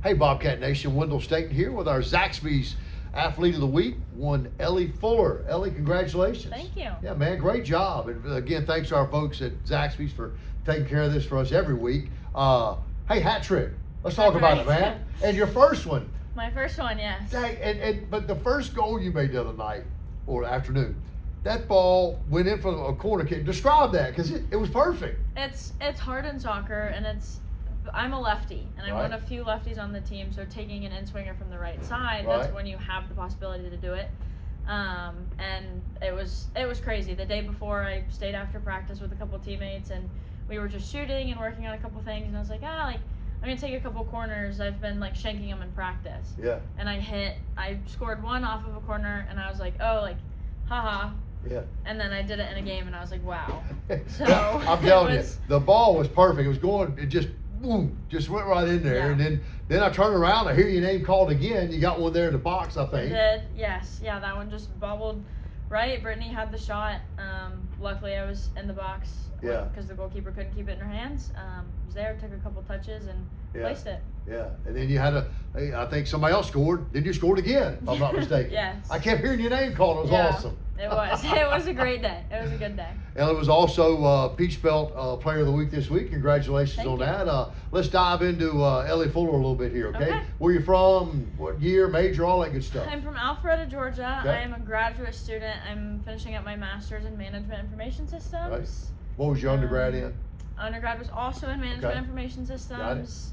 Hey, Bobcat Nation, Wendell Staten here with our Zaxbys Athlete of the Week, one Ellie Fuller. Ellie, congratulations. Thank you. Yeah, man, great job. And again, thanks to our folks at Zaxbys for taking care of this for us every week. Hey, hat trick. Let's talk about it, man. And your first one. My first one, yes. But the first goal you made the other night or afternoon, that ball went in from a corner kick. Describe that, because it was perfect. It's hard in soccer, and I'm a lefty, and I'm Right. one of few lefties on the team, so taking an in-swinger from the right side, that's Right. when you have the possibility to do it. And it was crazy. The day before, I stayed after practice with a couple teammates, and we were just shooting and working on a couple things, and I was like, I'm gonna take a couple corners. I've been shhanking them in practice. Yeah. And I scored one off of a corner, and I was like, haha. Yeah. And then I did it in a game, and I was like, wow. So I'm telling you, the ball was perfect. It was going, it just, boom, just went right in there. Yeah. And then I turned around, I hear your name called again. You got one there in the box, I I think. did, yes. Yeah, that one just bobbled right. Brittany had the shot. Luckily, I was in the box Yeah. because the goalkeeper couldn't keep it in her hands. Was there, took a couple touches, and placed it. Yeah, and then you had I think somebody else scored. Then you scored again, if I'm not mistaken. Yes. I kept hearing your name called. It was Yeah, awesome. It was. It was a great day. It was a good day. Ellie was also Peach Belt Player of the Week this week. Congratulations Thank on you. that. Let's dive into Ellie Fuller a little bit here, okay? Okay. Where you from? What year? Major? All that good stuff. I'm from Alpharetta, Georgia. Okay. I am a graduate student. I'm finishing up my master's in Management Information Systems. Right. What was your undergrad in? Undergrad was also in Management Okay. Information Systems.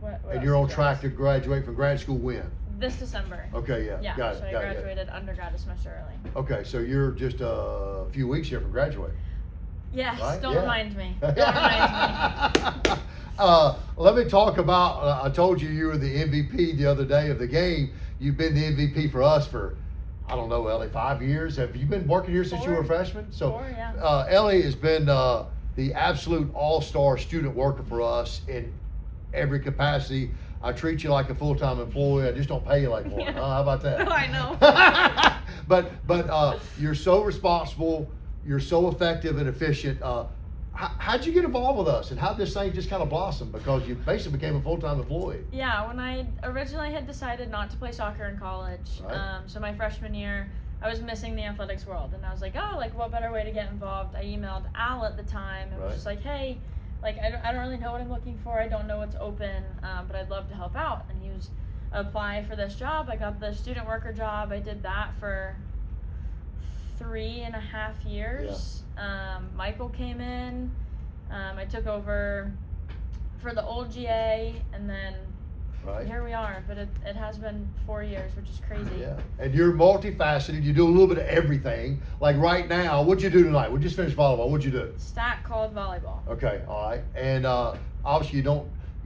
What And else you're on did I track ask? to graduate from grad school when? This December. Okay, yeah. Yeah, Got it. so I got it. graduated undergrad a semester early. Okay, so you're just a few weeks here from graduating. Yes, Right? don't Yeah. remind me. Don't remind me. Let me talk about, I told you were the MVP the other day of the game. You've been the MVP for us for, I don't know, Ellie, 5 years. Have you been working here since you were a freshman? So, 4, yeah. Ellie has been the absolute all-star student worker for us in every capacity. I treat you like a full-time employee. I just don't pay you like one. Yeah. How about that? I know. But you're so responsible. You're so effective and efficient. How'd you get involved with us, and how'd this thing just kind of blossom? Because you basically became a full-time employee. Yeah, when I originally had decided not to play soccer in college, Right. so my freshman year, I was missing the athletics world, and I was like, what better way to get involved? I emailed Al at the time and Right. was just like, hey, I don't really know what I'm looking for. I don't know what's open, but I'd love to help out. And he was, apply for this job. I got the student worker job. I did that for 3.5 years. Michael came in. I took over for the old GA, and then Right. here we are. But it has been 4 years, which is crazy. Yeah, and you're multifaceted. You do a little bit of everything. Like right now, what'd you do tonight? We just finished volleyball. What'd you do? Stat called volleyball. Okay, all right. And obviously,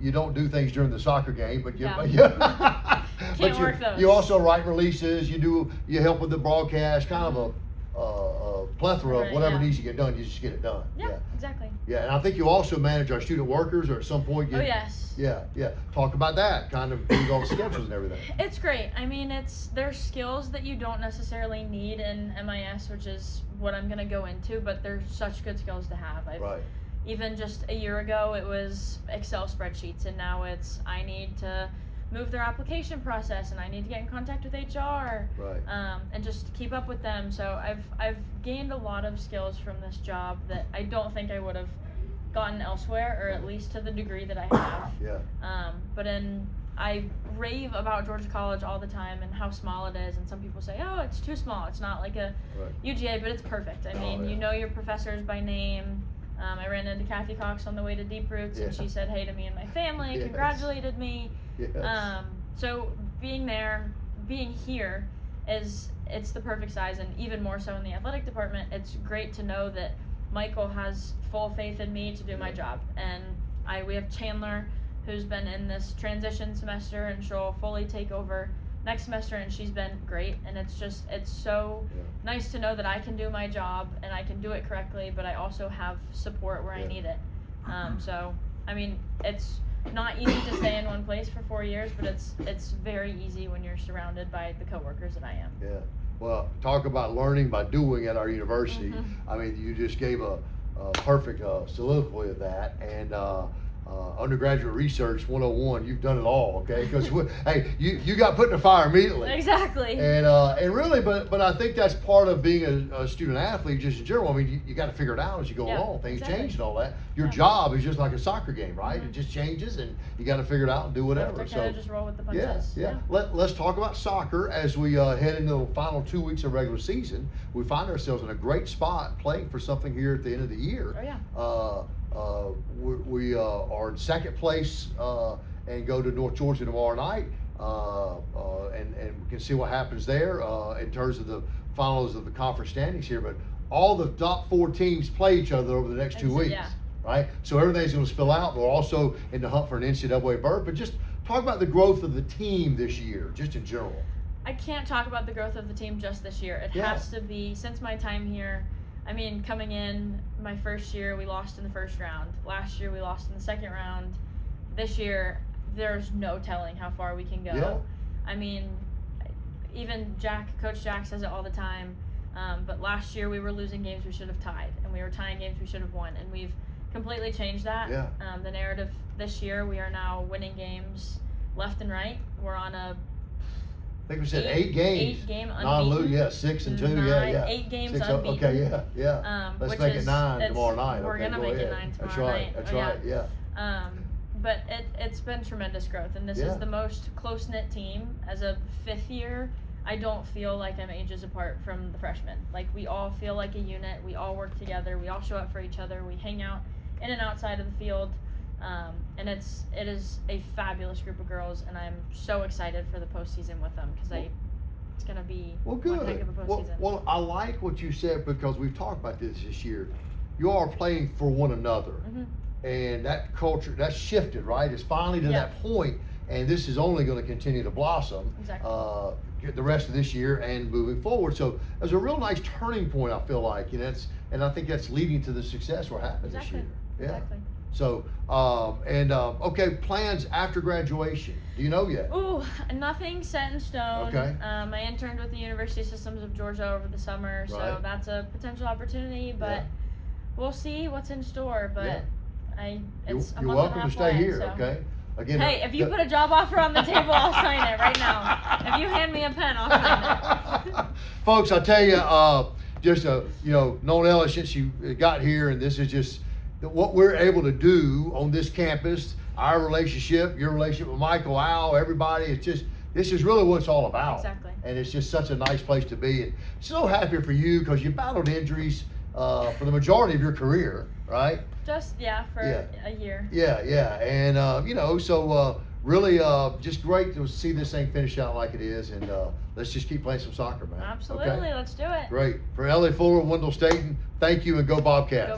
you don't do things during the soccer game, but you. Yeah. But work those. You also write releases. You help with the broadcast. Kind of a plethora of Right, whatever yeah. needs to get done. You just get it done. Yeah, exactly. Yeah, and I think you also manage our student workers, or at some point you. Oh, yes. Yeah. Talk about that. Kind of doing all the schedules and everything. It's great. I mean, there's skills that you don't necessarily need in MIS, which is what I'm gonna go into, but they're such good skills to have. Right. Even just a year ago, it was Excel spreadsheets, and now it's I need to move their application process, and I need to get in contact with HR, Right. and just keep up with them. So I've gained a lot of skills from this job that I don't think I would have gotten elsewhere, or at least to the degree that I have. Yeah. I rave about Georgia College all the time and how small it is, and some people say, oh, it's too small. It's not like a Right. UGA, but it's perfect. I mean, yeah. you know your professors by name. I ran into Kathy Cox on the way to Deep Roots, and Yeah. she said hey to me and my family, Yes. congratulated me. Yes. So being here it's the perfect size, and even more so in the athletic department. It's great to know that Michael has full faith in me to do my job, and we have Chandler, who's been in this transition semester, and she'll fully take over next semester, and she's been great. And it's so Yeah. nice to know that I can do my job and I can do it correctly, but I also have support where I Yeah. need it. So I mean, it's not easy to stay in one place for 4 years, but it's very easy when you're surrounded by the coworkers that I am. Yeah. Well, talk about learning by doing at our university. Mhm. I mean, you just gave a perfect soliloquy of that. And undergraduate research 101. You've done it all, okay? Because hey, you got put in the fire immediately. Exactly. And really, but I think that's part of being a student athlete, just in general. I mean, you got to figure it out as you go along. Things change and all that. Your job is just like a soccer game, right? It just changes, and you got to figure it out and do whatever. So just roll with the punches. Yeah. Let's talk about soccer as we head into the final 2 weeks of regular season. We find ourselves in a great spot playing for something here at the end of the year. Oh yeah. We are in second place and go to North Georgia tomorrow night, and we can see what happens there in terms of the finals of the conference standings here. But all the top 4 teams play each other over the next 2 weeks, right? So everything's going to spill out. We're also in the hunt for an NCAA berth. But just talk about the growth of the team this year, just in general. I can't talk about the growth of the team just this year. It has to be, since my time here, I mean, coming in my first year, we lost in the first round. Last year, we lost in the second round. This year, there's no telling how far we can go. Yeah. I mean, even Coach Jack says it all the time, but last year we were losing games we should have tied, and we were tying games we should have won, and we've completely changed that. Yeah. The narrative this year, we are now winning games left and right. We're on a I think we said 8 games. 8 game unbeaten. 6 and 2. 8 games 6, unbeaten. Okay, yeah. Let's make it 9 tomorrow night. We're gonna make it 9 tomorrow night. That's right. Yeah. But it's been tremendous growth, and this is the most close-knit team. As a 5th year, I don't feel like I'm ages apart from the freshmen. Like, we all feel like a unit. We all work together. We all show up for each other. We hang out in and outside of the field. And it is a fabulous group of girls, and I'm so excited for the postseason with them because it's going to be one heck of a postseason. Well, I like what you said because we've talked about this year. You are playing for one another, and that culture that's shifted, right? It's finally to that point, and this is only going to continue to blossom. Exactly. The rest of this year and moving forward. So there's a real nice turning point. I feel like, and I think that's leading to the success we're having this year. Yeah. Exactly. So, okay, plans after graduation. Do you know yet? Ooh, nothing set in stone. Okay. I interned with the University Systems of Georgia over the summer, so that's a potential opportunity, but we'll see what's in store. But it's a you're month welcome and a half to stay away, here, so. okay? Again, hey, if you put a job offer on the table, I'll sign it right now. If you hand me a pen, I'll sign it. Folks, I tell you, just known Ellie since she got here, and this is just what we're able to do on this campus. Our relationship, your relationship with Michael, Al, everybody. It's just this is really what it's all about. Exactly. And it's just such a nice place to be, and so happy for you because you battled injuries for the majority of your career, right? Just for a year. Yeah, and so really just great to see this thing finish out like it is, and let's just keep playing some soccer, man. Absolutely, let's do it. Great. For Ellie Fuller, Wendell Staten, thank you, and go Bobcats.